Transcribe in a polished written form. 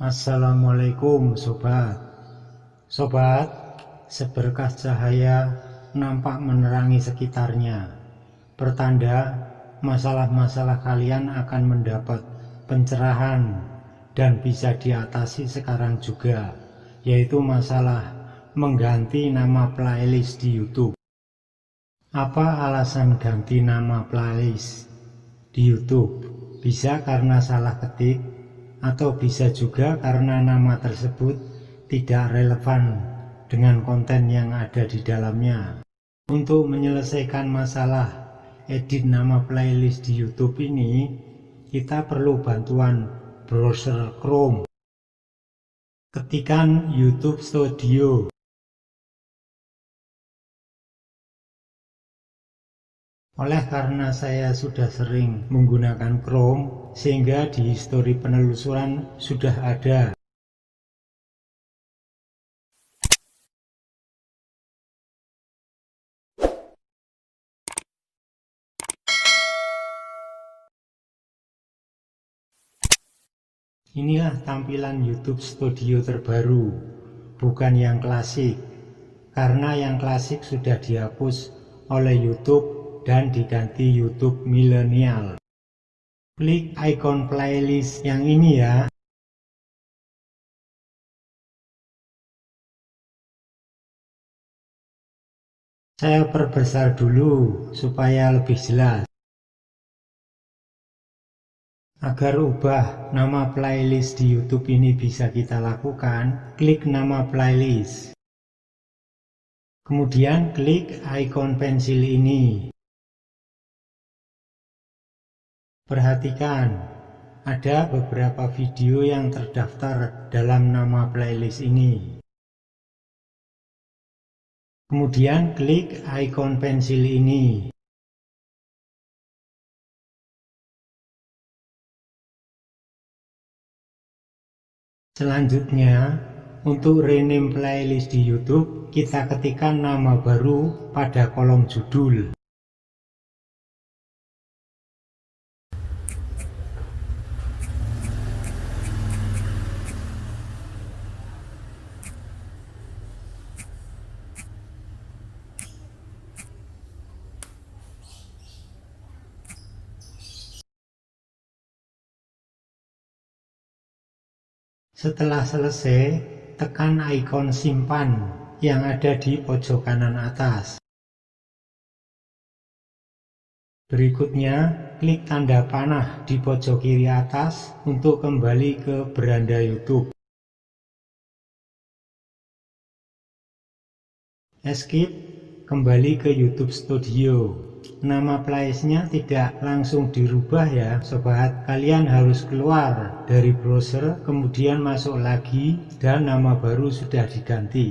Assalamualaikum sobat. Sobat, seberkas cahaya nampak menerangi sekitarnya. Pertanda masalah-masalah kalian akan mendapat pencerahan dan bisa diatasi sekarang juga, yaitu masalah mengganti nama playlist di YouTube. Apa alasan ganti nama playlist di YouTube? Bisa karena salah ketik, atau bisa juga karena nama tersebut tidak relevan dengan konten yang ada di dalamnya. Untuk menyelesaikan masalah edit nama playlist di YouTube ini, kita perlu bantuan browser Chrome. Ketikan YouTube Studio. Oleh karena saya sudah sering menggunakan Chrome, sehingga di histori penelusuran sudah ada. Inilah tampilan YouTube Studio terbaru, bukan yang klasik, karena yang klasik sudah dihapus oleh YouTube dan diganti YouTube milenial. Klik ikon playlist yang ini ya. Saya perbesar dulu supaya lebih jelas. Agar ubah nama playlist di YouTube ini bisa kita lakukan, klik nama playlist. Kemudian klik ikon pensil ini. Perhatikan, ada beberapa video yang terdaftar dalam nama playlist ini. Kemudian klik ikon pensil ini. Selanjutnya, untuk rename playlist di YouTube, kita ketikkan nama baru pada kolom judul. Setelah selesai, tekan ikon simpan yang ada di pojok kanan atas. Berikutnya, klik tanda panah di pojok kiri atas untuk kembali ke beranda YouTube. Escape, kembali ke YouTube Studio. Nama playlistnya tidak langsung dirubah ya sobat. Kalian harus keluar dari browser, kemudian masuk lagi dan nama baru sudah diganti.